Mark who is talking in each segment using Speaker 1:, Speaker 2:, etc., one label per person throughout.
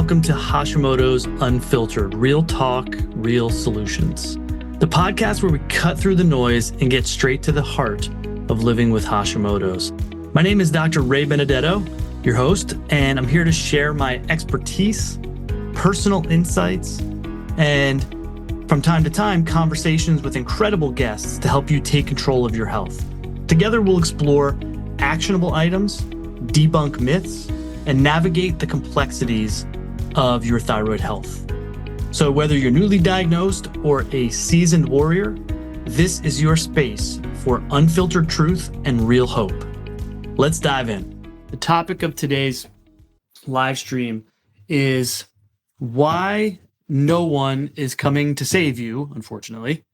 Speaker 1: Welcome to Hashimoto's Unfiltered, real talk, real solutions. The podcast where we cut through the noise and get straight to the heart of living with Hashimoto's. My name is Dr. Ray Benedetto, your host, and I'm here to share my expertise, personal insights, and from time to time, conversations with incredible guests to help you take control of your health. Together, we'll explore actionable items, debunk myths, and navigate the complexities of your thyroid health. So whether you're newly diagnosed or a seasoned warrior, this is your space for unfiltered truth and real hope. Let's dive in. The topic of today's live stream is why no one is coming to save you, unfortunately,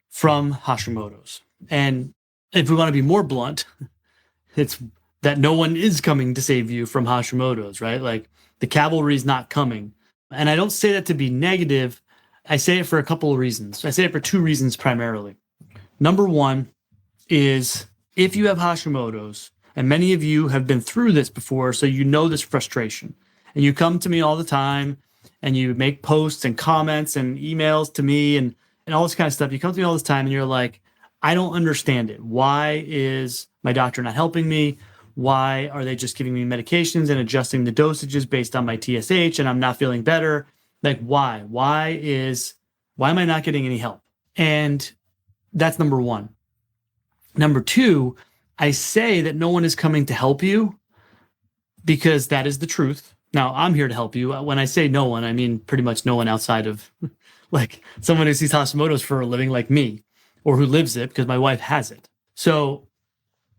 Speaker 1: from Hashimoto's. And if we want to be more blunt, it's that no one is coming to save you from Hashimoto's, right? Like the cavalry is not coming. And I don't say that to be negative. I say it for a couple of reasons. I say it for two reasons primarily. Number one is if you have Hashimoto's, and many of you have been through this before, so you know this frustration. And you come to me all the time and you make posts and comments and emails to me and all this kind of stuff. You come to me all this time and you're like, I don't understand it. Why is my doctor not helping me? Why are they just giving me medications and adjusting the dosages based on my TSH and I'm not feeling better? Like, why? Why am I not getting any help? And that's number one. Number two, I say that no one is coming to help you because that is the truth. Now, I'm here to help you. When I say no one, I mean pretty much no one outside of like someone who sees Hashimoto's for a living like me or who lives it because my wife has it. So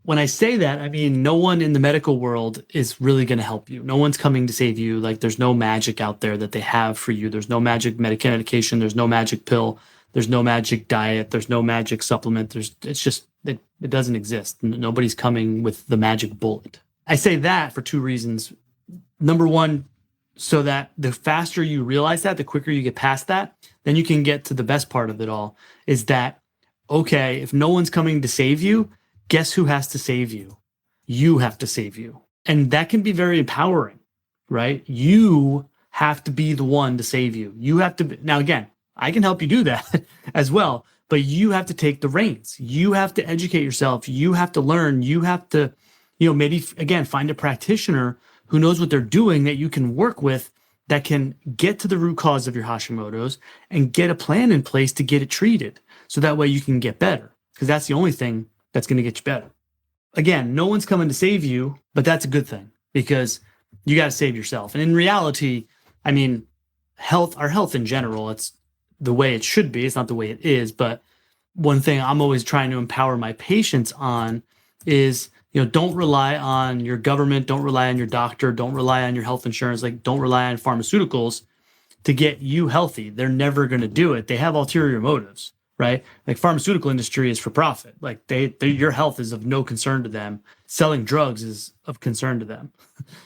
Speaker 1: when I say that, I mean, no one in the medical world is really going to help you. No one's coming to save you. Like there's no magic out there that they have for you. There's no magic medication. There's no magic pill. There's no magic diet. There's no magic supplement. It doesn't exist. Nobody's coming with the magic bullet. I say that for two reasons. Number one, so that the faster you realize that, the quicker you get past that, then you can get to the best part of it all is that, okay, if no one's coming to save you, guess who has to save you? You have to save you. And that can be very empowering, right? You have to be the one to save you. You have to be, now again, I can help you do that as well, but you have to take the reins. You have to educate yourself. You have to learn. You have to, maybe again, find a practitioner who knows what they're doing that you can work with that can get to the root cause of your Hashimoto's and get a plan in place to get it treated. So that way you can get better because that's the only thing that's going to get you better. Again, no one's coming to save you, but that's a good thing because you got to save yourself. And in reality, I mean, our health in general, it's the way it should be. It's not the way it is. But one thing I'm always trying to empower my patients on is, don't rely on your government. Don't rely on your doctor. Don't rely on your health insurance. Like, don't rely on pharmaceuticals to get you healthy. They're never going to do it. They have ulterior motives. Right? Like pharmaceutical industry is for profit. Like your health is of no concern to them. Selling drugs is of concern to them.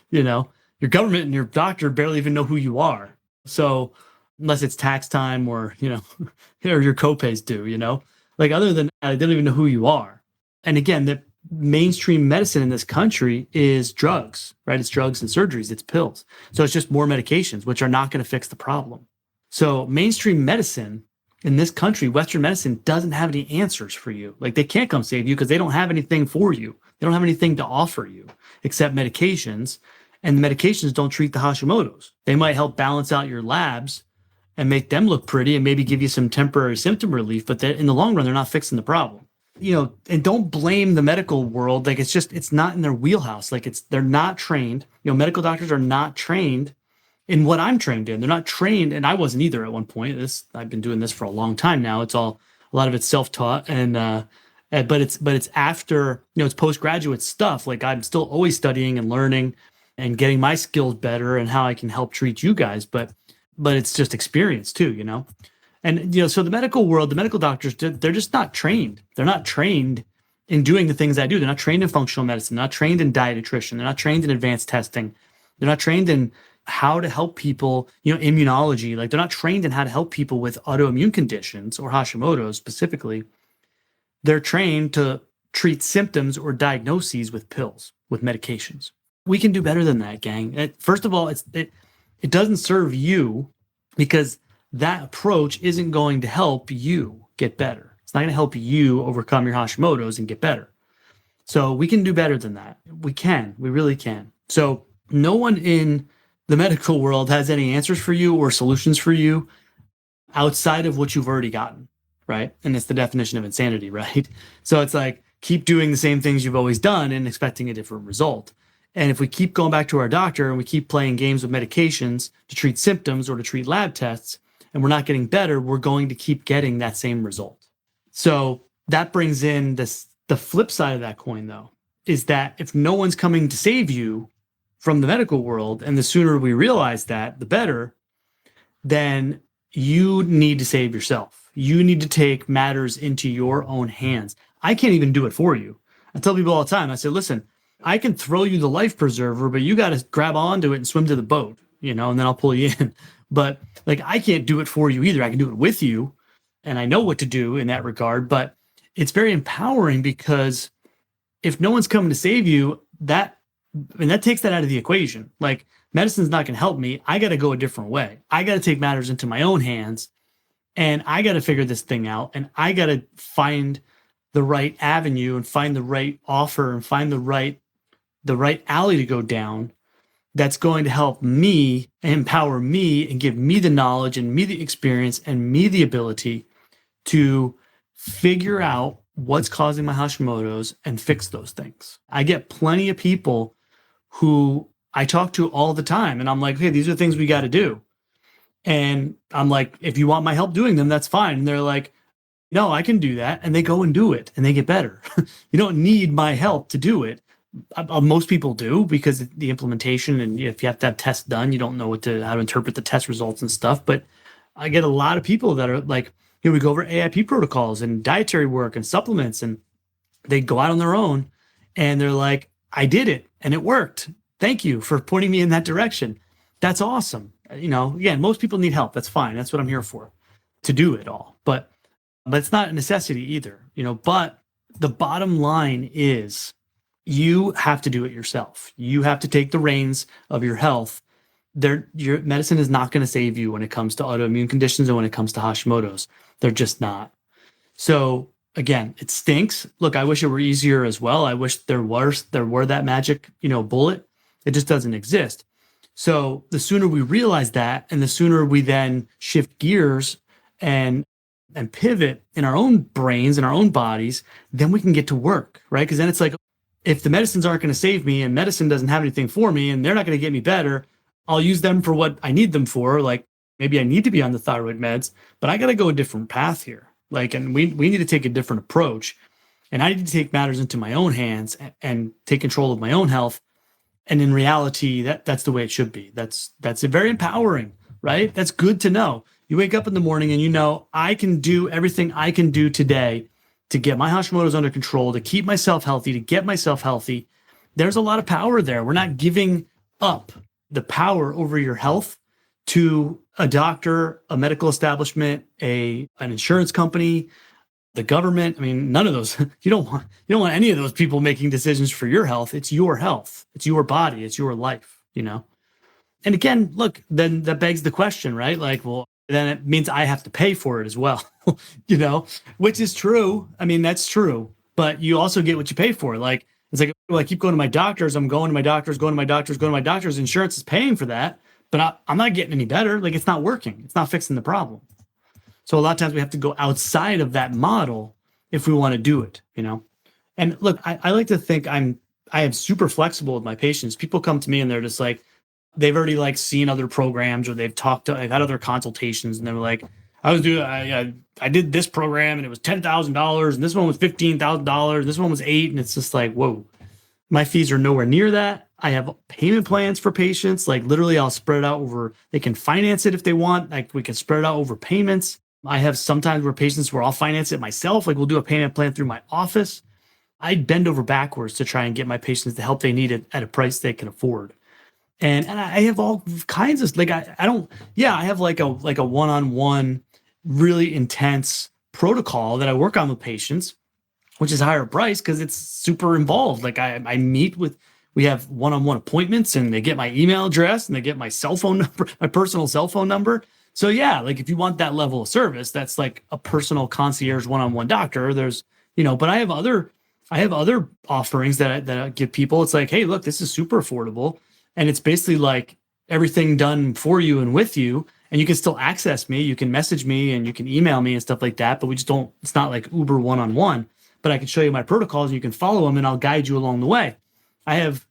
Speaker 1: Your government and your doctor barely even know who you are. So unless it's tax time or, or your copays due, like other than that, they don't even know who you are. And again, the mainstream medicine in this country is drugs, right? It's drugs and surgeries, it's pills. So it's just more medications, which are not going to fix the problem. So mainstream medicine in this country, Western medicine doesn't have any answers for you. Like they can't come save you because they don't have anything for you. They don't have anything to offer you except medications. And the medications don't treat the Hashimoto's. They might help balance out your labs and make them look pretty and maybe give you some temporary symptom relief. But in the long run, they're not fixing the problem. And don't blame the medical world. Like it's not in their wheelhouse. Like they're not trained. Medical doctors are not trained in what I'm trained in. They're not trained, and I wasn't either at one point. I've been doing this for a long time now. It's a lot of it's self-taught, but it's after, it's postgraduate stuff. Like I'm still always studying and learning and getting my skills better and how I can help treat you guys. But it's just experience too, And so the medical world, the medical doctors, they're just not trained. They're not trained in doing the things I do. They're not trained in functional medicine. They're not trained in diet nutrition. They're not trained in advanced testing. They're not trained in how to help people, immunology. Like they're not trained in how to help people with autoimmune conditions or Hashimoto's specifically. They're trained to treat symptoms or diagnoses with pills, with medications. We can do better than that, gang. First of all, It doesn't serve you because that approach isn't going to help you get better. It's not going to help you overcome your Hashimoto's and get better. So we can do better than that. We really can. So no one in the medical world has any answers for you or solutions for you outside of what you've already gotten, right? And it's the definition of insanity, right? So it's like, keep doing the same things you've always done and expecting a different result. And if we keep going back to our doctor and we keep playing games with medications to treat symptoms or to treat lab tests, and we're not getting better, we're going to keep getting that same result. So that brings in the flip side of that coin, though, is that if no one's coming to save you from the medical world, and the sooner we realize that, the better, then you need to save yourself. You need to take matters into your own hands. I can't even do it for you. I tell people all the time, I say, listen, I can throw you the life preserver, but you got to grab onto it and swim to the boat, and then I'll pull you in. But like, I can't do it for you either. I can do it with you, and I know what to do in that regard, but it's very empowering because if no one's coming to save you, that takes that out of the equation. Like, medicine's not going to help me. I got to go a different way. I got to take matters into my own hands, and I got to figure this thing out, and I got to find the right avenue and find the right offer and find the right alley to go down that's going to help me, empower me, and give me the knowledge and me the experience and me the ability to figure out what's causing my Hashimoto's and fix those things. I get plenty of people who I talk to all the time, and I'm like, hey, these are things we got to do. And I'm like, if you want my help doing them, that's fine. And they're like, no, I can do that. And they go and do it and they get better. You don't need my help to do it. Most people do, because the implementation, and if you have to have tests done, you don't know how to interpret the test results and stuff. But I get a lot of people that are like, here we go over AIP protocols and dietary work and supplements, and they go out on their own and they're like, I did it and it worked. Thank you for pointing me in that direction. That's awesome. Again, most people need help. That's fine. That's what I'm here for, to do it all. But it's not a necessity either, but the bottom line is you have to do it yourself. You have to take the reins of your health. Your medicine is not going to save you when it comes to autoimmune conditions and when it comes to Hashimoto's. They're just not. So again, it stinks. Look, I wish it were easier as well. I wish there were that magic, bullet. It just doesn't exist. So the sooner we realize that, and the sooner we then shift gears and pivot in our own brains and our own bodies, then we can get to work, right? Because then it's like, if the medicines aren't going to save me and medicine doesn't have anything for me and they're not going to get me better, I'll use them for what I need them for. Like, maybe I need to be on the thyroid meds, but I got to go a different path here. Like, and we need to take a different approach, and I need to take matters into my own hands and take control of my own health. And in reality, that's the way it should be. That's very empowering, right? That's good to know. You wake up in the morning and I can do everything I can do today to get my Hashimoto's under control, to keep myself healthy, to get myself healthy. There's a lot of power there. We're not giving up the power over your health to a doctor, a medical establishment, an insurance company, the government. I mean, none of those. You don't want any of those people making decisions for your health. It's your health. It's your body. It's your life, And again, look, then that begs the question, right? Like, well, then it means I have to pay for it as well, which is true. I mean, that's true. But you also get what you pay for. Like, it's like, well, I keep going to my doctors. I'm going to my doctors, going to my doctors, going to my doctors. Insurance is paying for that, but I'm not getting any better. Like, it's not working. It's not fixing the problem. So a lot of times we have to go outside of that model if we want to do it, And look, I like to think I am super flexible with my patients. People come to me and they're just like, they've already seen other programs, or they've had other consultations, and they're like, I did this program and it was $10,000, and this one was $15,000, this one was $8,000, and it's just like, whoa, my fees are nowhere near that. I have payment plans for patients. Like, literally, I'll spread it out over. They can finance it if they want. Like, we can spread it out over payments. I have sometimes where I'll finance it myself. Like, we'll do a payment plan through my office. I bend over backwards to try and get my patients the help they need at a price they can afford. And I have all kinds of, like, I have like a one-on-one, really intense protocol that I work on with patients, which is higher price because it's super involved. Like, we We have one-on-one appointments, and they get my email address and they get my cell phone number, my personal cell phone number. So yeah, like if you want that level of service, that's like a personal concierge one-on-one doctor. There's, but I have other offerings that I give people. It's like, hey, look, this is super affordable. And it's basically like everything done for you and with you. And you can still access me. You can message me and you can email me and stuff like that. But we just don't, it's not like Uber one-on-one, but I can show you my protocols and you can follow them and I'll guide you along the way. I have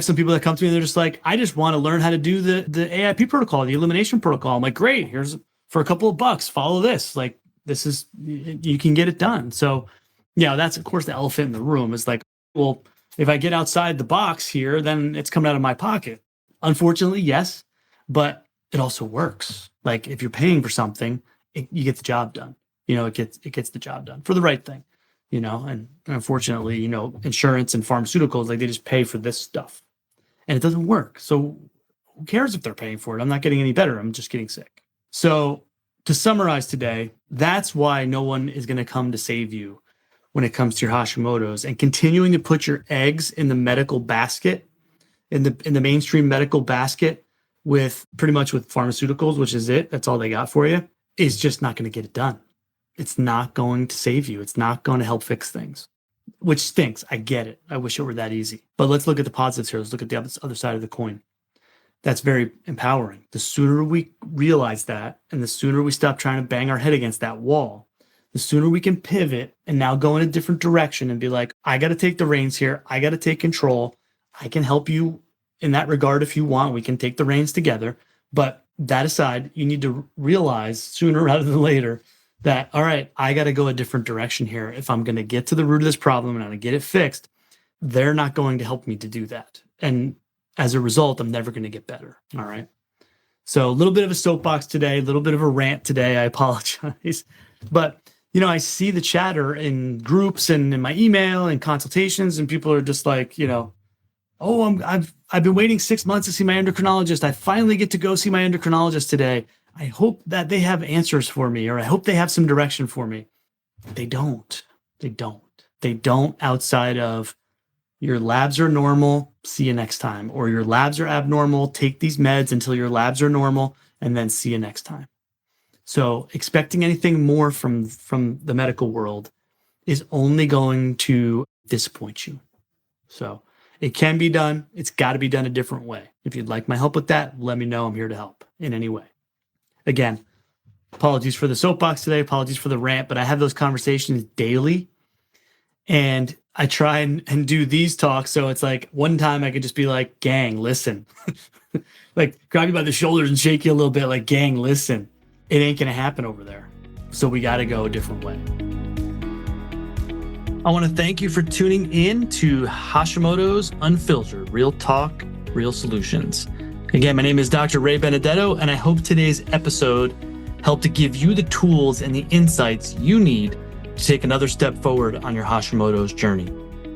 Speaker 1: some people that come to me and they're just like, I just want to learn how to do the AIP protocol, the elimination protocol. I'm like, great, here's for a couple of bucks, follow this. Like, this is, you can get it done. So yeah, that's of course the elephant in the room is like, well, if I get outside the box here, then it's coming out of my pocket. Unfortunately, yes, but it also works. Like if you're paying for something, you get the job done. It gets the job done for the right thing. And unfortunately, insurance and pharmaceuticals, like they just pay for this stuff and it doesn't work. So who cares if they're paying for it? I'm not getting any better. I'm just getting sick. So to summarize today, that's why no one is going to come to save you when it comes to your Hashimoto's, and continuing to put your eggs in the medical basket, in the mainstream medical basket with pretty much with pharmaceuticals, which is it. That's all they got for you, is just not going to get it done. It's not going to save you. It's not going to help fix things, which stinks. I get it. I wish it were that easy. But let's look at the positives here. Let's look at the other side of the coin. That's very empowering. The sooner we realize that, and the sooner we stop trying to bang our head against that wall, the sooner we can pivot and now go in a different direction and be like, I got to take the reins here. I got to take control. I can help you in that regard if you want. We can take the reins together. But that aside, you need to realize sooner rather than later that, all right, I got to go a different direction here. If I'm going to get to the root of this problem and I'm going to get it fixed, they're not going to help me to do that. And as a result, I'm never going to get better. All right. So a little bit of a soapbox today, a little bit of a rant today. I apologize. But, I see the chatter in groups and in my email and consultations, and people are just like, oh, I've been waiting 6 months to see my endocrinologist. I finally get to go see my endocrinologist today. I hope that they have answers for me, or I hope they have some direction for me. They don't outside of your labs are normal. See you next time. Or your labs are abnormal. Take these meds until your labs are normal and then see you next time. So expecting anything more from the medical world is only going to disappoint you. So it can be done. It's got to be done a different way. If you'd like my help with that, let me know. I'm here to help in any way. Again, apologies for the soapbox today. Apologies for the rant, but I have those conversations daily. And I try and do these talks. So it's like one time I could just be like, gang, listen. Like grab you by the shoulders and shake you a little bit like, gang, listen. It ain't going to happen over there. So we got to go a different way. I want to thank you for tuning in to Hashimoto's Unfiltered, Real Talk, Real Solutions. Again, my name is Dr. Ray Benedetto, and I hope today's episode helped to give you the tools and the insights you need to take another step forward on your Hashimoto's journey.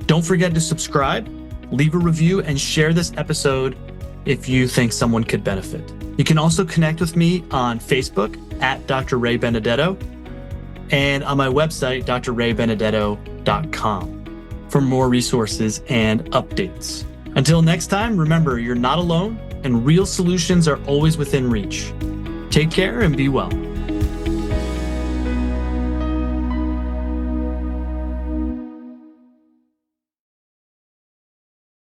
Speaker 1: Don't forget to subscribe, leave a review, and share this episode if you think someone could benefit. You can also connect with me on Facebook at Dr. Ray Benedetto and on my website, drraybenedetto.com, for more resources and updates. Until next time, remember, you're not alone and real solutions are always within reach. Take care and be well.